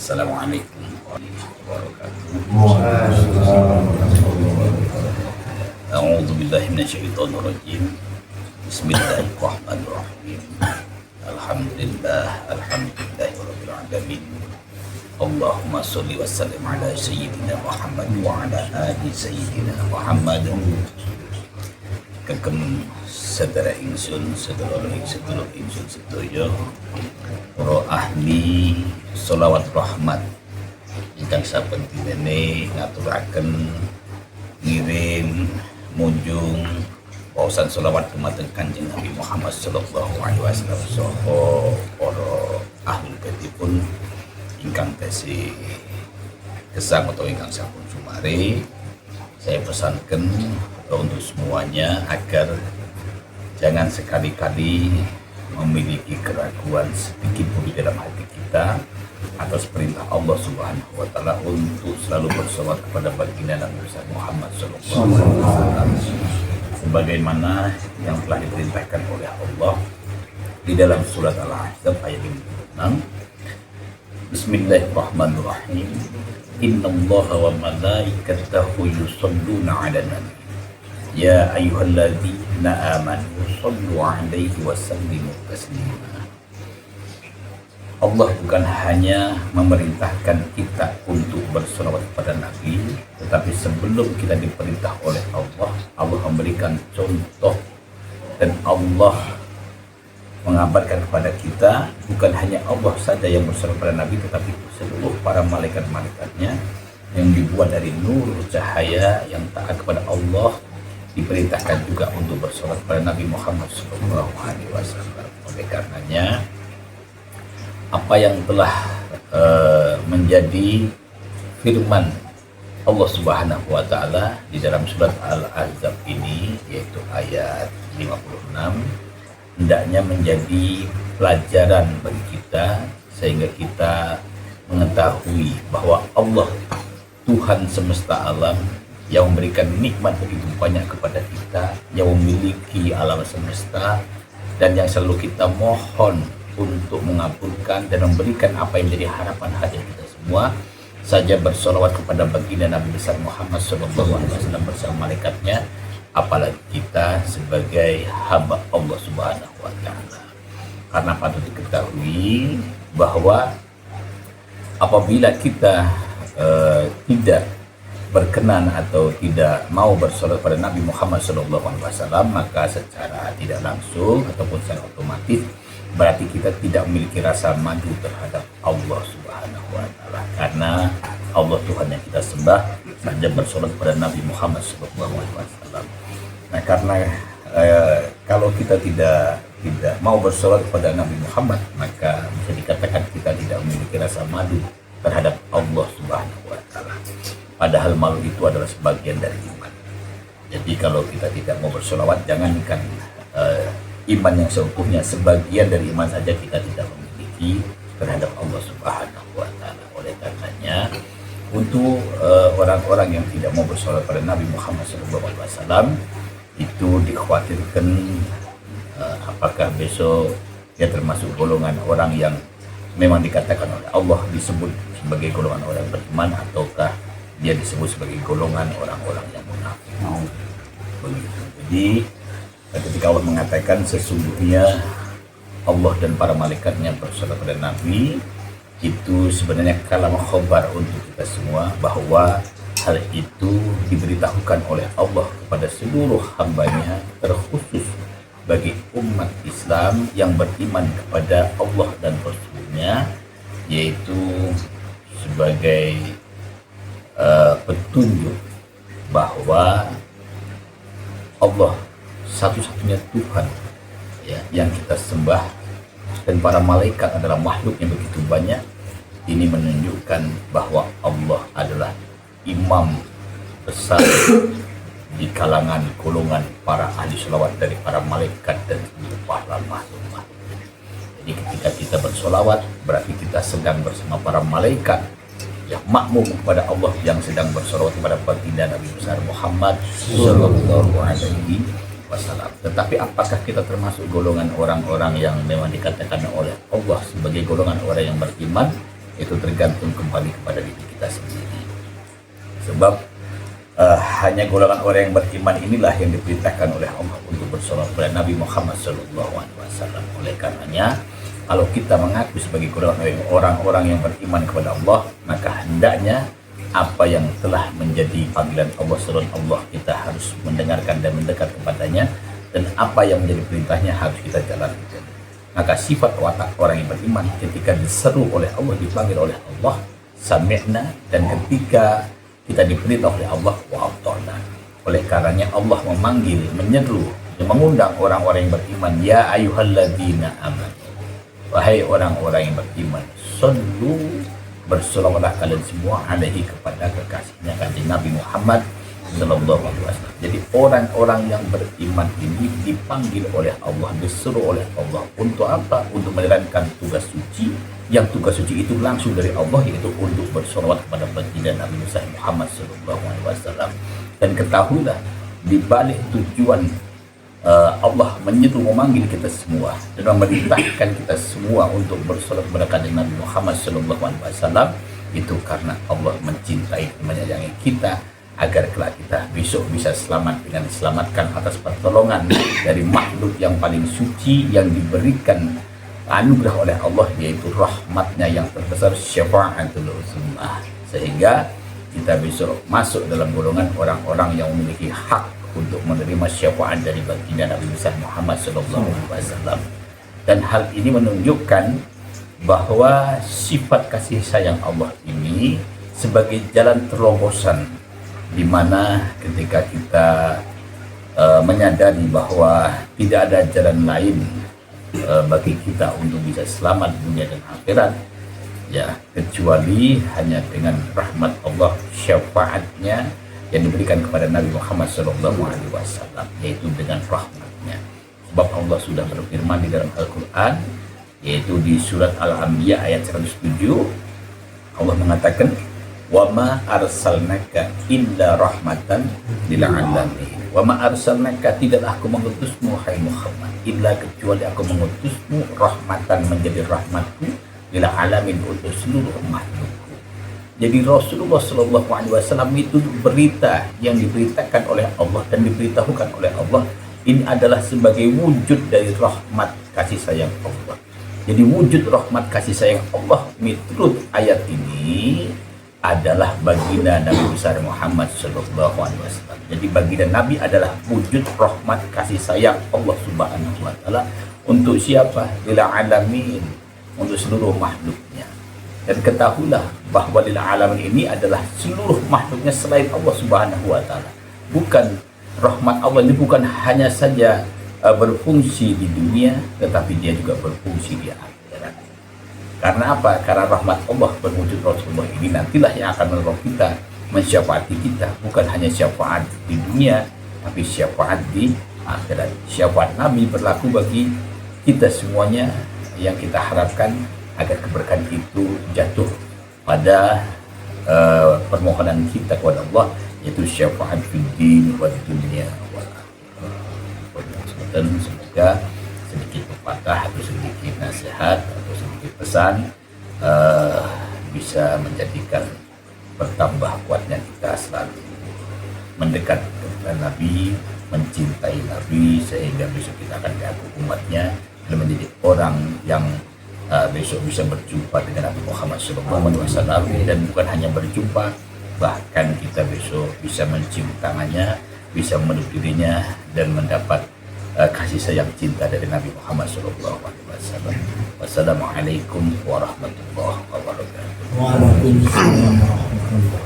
Assalamualaikum warahmatullahi wabarakatuh. A'udzu billahi minasyaitonir rajim. Bismillahirrahmanirrahim. Alhamdulillahirabbil alamin. Allahumma sholli wa sallim ala sayyidina Muhammad wa ala ali sayyidina Muhammad. Kagem sedherek ingsun, sedulur ingsun sedaya para ahli sholawat rahmat ingkang saben dinene ngaturaken ngirim munjung waosan sholawat dumateng Kanjeng Nabi Muhammad sallallahu alaihi wasallam saha para ahli baitipun ingkang tasih gesang atau ingkang sampun sumare. Saya pesankan untuk semuanya agar jangan sekali-kali memiliki keraguan sedikit pun di dalam hati kita atas perintah Allah Subhanahu wa taala untuk selalu bersolawat kepada baginda Nabi Muhammad sallallahu alaihi wasallam sebagaimana yang telah diperintahkan oleh Allah di dalam surat Al-Ahzab ayat 56. Bismillahirrahmanirrahim. Innallaha wa malaikatahu yusholluna 'alan nabi. Ya ayyuhalladzina amanu shollu 'alaihi wa sallimu taslima. Allah bukan hanya memerintahkan kita untuk berselawat kepada Nabi, tetapi sebelum kita diperintah oleh Allah, Allah memberikan contoh dan Allah mengabarkan kepada kita bukan hanya Allah saja yang bersolawat kepada Nabi, tetapi seluruh para malaikat-malaikatnya yang dibuat dari nur cahaya yang taat kepada Allah diperintahkan juga untuk bersolawat kepada Nabi Muhammad SAW. Oleh karenanya apa yang telah menjadi firman Allah Subhanahu wa taala di dalam surat Al-Ahzab ini, yaitu ayat 56, hendaknya menjadi pelajaran bagi kita sehingga kita mengetahui bahwa Allah Tuhan semesta alam yang memberikan nikmat begitu banyak kepada kita, yang memiliki alam semesta dan yang selalu kita mohon untuk mengabulkan dan memberikan apa yang menjadi harapan hati kita semua saja bersolawat kepada baginda Nabi besar Muhammad SAW bersama malaikatnya, apalagi kita sebagai hamba Allah Subhanahu wa taala. Karena patut diketahui bahwa apabila kita tidak berkenan atau tidak mau bersolawat pada Nabi Muhammad SAW, maka secara tidak langsung ataupun secara otomatis berarti kita tidak memiliki rasa madu terhadap Allah Subhanahu wa taala, karena Allah Tuhan yang kita sembah saja bersolawat pada Nabi Muhammad SAW. Nah, karena kalau kita tidak mau bersolawat kepada Nabi Muhammad, maka bisa dikatakan kita tidak memiliki rasa madu terhadap Allah Subhanahu wa taala. Padahal malu itu adalah sebagian dari iman. Jadi kalau kita tidak mau bersolawat, jangankan iman yang seutuhnya, sebagian dari iman saja kita tidak memiliki terhadap Allah Subhanahu wa taala. Oleh karenanya untuk orang-orang yang tidak mau bersolawat pada Nabi Muhammad SAW itu dikhawatirkan apakah besok dia termasuk golongan orang yang memang dikatakan oleh Allah disebut sebagai golongan orang beriman, ataukah dia disebut sebagai golongan orang-orang yang munafik. Begitu. Jadi ketika Allah mengatakan sesungguhnya Allah dan para malaikatnya bersolawat pada Nabi, itu sebenarnya kalam khobar untuk kita semua bahwa hal itu diberitahukan oleh Allah kepada seluruh hambanya, terkhusus bagi umat Islam yang beriman kepada Allah dan Rasulnya, yaitu sebagai petunjuk bahwa Allah satu-satunya Tuhan ya, yang kita sembah, dan para malaikat adalah makhluk yang begitu banyak. Ini menunjukkan bahwa Allah adalah imam besar di kalangan golongan para ahli sholawat dari para malaikat dan para makhluk. Jadi ketika kita bersolawat berarti kita sedang bersama para malaikat yang makmum kepada Allah yang sedang bersolawat kepada baginda Nabi besar Muhammad sallallahu alaihi wasallam. Tetapi apakah kita termasuk golongan orang-orang yang memang dikatakan oleh Allah sebagai golongan orang yang beriman? itu tergantung kembali kepada diri kita sendiri. Sebab hanya golongan orang yang beriman inilah yang diperintahkan oleh Allah untuk bersolawat kepada Nabi Muhammad SAW. Oleh karenanya, kalau kita mengaku sebagai golongan orang-orang yang beriman kepada Allah, maka hendaknya apa yang telah menjadi panggilan Allah seruan Allah kita harus mendengarkan dan mendekat kepadanya, dan apa yang menjadi perintahnya harus kita jalankan. Maka sifat watak orang yang beriman ketika diseru oleh Allah, dipanggil oleh Allah, sami'na, dan ketika kita diperintah oleh Allah, wa ata'na. Oleh karenanya Allah memanggil, menyeru, mengundang orang-orang yang beriman, ya ayyuhalladzina amanu, wahai orang-orang yang beriman, sallu, bersolawatlah kalian semua alaihi, kepada kekasihnya kanjeng Nabi Muhammad sallallahu alaihi wasallam. Jadi orang-orang yang beriman ini dipanggil oleh Allah, disuruh oleh Allah untuk apa? Untuk menjalankan tugas suci, yang tugas suci itu langsung dari Allah, yaitu untuk bersolawat kepada baginda Nabi Muhammad sallallahu alaihi wasallam. Dan ketahuilah di balik tujuan Allah menyeru, memanggil kita semua dan memerintahkan kita semua untuk bersolat kepada kanjeng Nabi Muhammad sallallahu alaihi wasallam, itu karena Allah mencintai dan menyayangi kita, agar kelak kita besok bisa selamat dengan diselamatkan atas pertolongan dari makhluk yang paling suci yang diberikan anugerah oleh Allah, yaitu rahmatnya yang terbesar, syafa'atul uzma, sehingga kita besok masuk dalam golongan orang-orang yang memiliki hak untuk menerima syafaat dari baginda Nabi Muhammad SAW. Dan hal ini menunjukkan bahwa sifat kasih sayang Allah ini sebagai jalan terobosan, di mana ketika kita menyadari bahwa tidak ada jalan lain bagi kita untuk bisa selamat dunia dan akhirat, ya, kecuali hanya dengan rahmat Allah, syafaatnya yang diberikan kepada Nabi Muhammad SAW, yaitu dengan rahmatnya. Sebab Allah sudah berfirman di dalam Al-Quran, yaitu di surat Al-Anbiya ayat 107, Allah mengatakan, wa ma arsalnaka illa rahmatan lil alamin. Wa ma arsalnaka, tidaklah aku mengutusmu hai Muhammad, illa kecuali aku mengutusmu rahmatan, menjadi rahmatku, lil alamin, untuk seluruh makhluk. Jadi Rasulullah SAW itu berita yang diberitakan oleh Allah dan diberitahukan oleh Allah, ini adalah sebagai wujud dari rahmat kasih sayang Allah. Jadi wujud rahmat kasih sayang Allah menurut ayat ini adalah baginda Nabi besar Muhammad SAW. Jadi baginda Nabi adalah wujud rahmat kasih sayang Allah Subhanahu wa Ta'ala untuk siapa? Lil alamin, untuk seluruh makhluknya. Dan ketahuilah bahwa lil alamin ini adalah seluruh makhluknya selain Allah Subhanahu wa Ta'ala. Bukan, rahmat Allah ini bukan hanya saja berfungsi di dunia, tetapi dia juga berfungsi di akhirat. Karena apa? Karena rahmat Allah berwujud Rasulullah ini nantilah yang akan menolong kita, mensyafaati kita, bukan hanya syafaat di dunia, tapi syafaat di akhirat. Syafaat Nabi berlaku bagi kita semuanya, yang kita harapkan agar keberkahan itu jatuh pada permohonan kita kepada Allah, yaitu syafaat fid din wa dunya wal akhirah. Dan semoga sedikit pepatah atau sedikit nasihat atau sedikit pesan bisa menjadikan bertambah kuatnya kita selalu mendekat kepada Nabi, mencintai Nabi, sehingga besok kita akan diaku umatnya dan menjadi orang yang besok bisa berjumpa dengan Nabi Muhammad SAW, dan bukan hanya berjumpa, bahkan kita besok bisa mencium tangannya, bisa memeluk dirinya, dan mendapat kasih sayang cinta dari Nabi Muhammad SAW. Wassalamualaikum warahmatullahi wabarakatuh. Waalaikumsalam warahmatullahi wabarakatuh.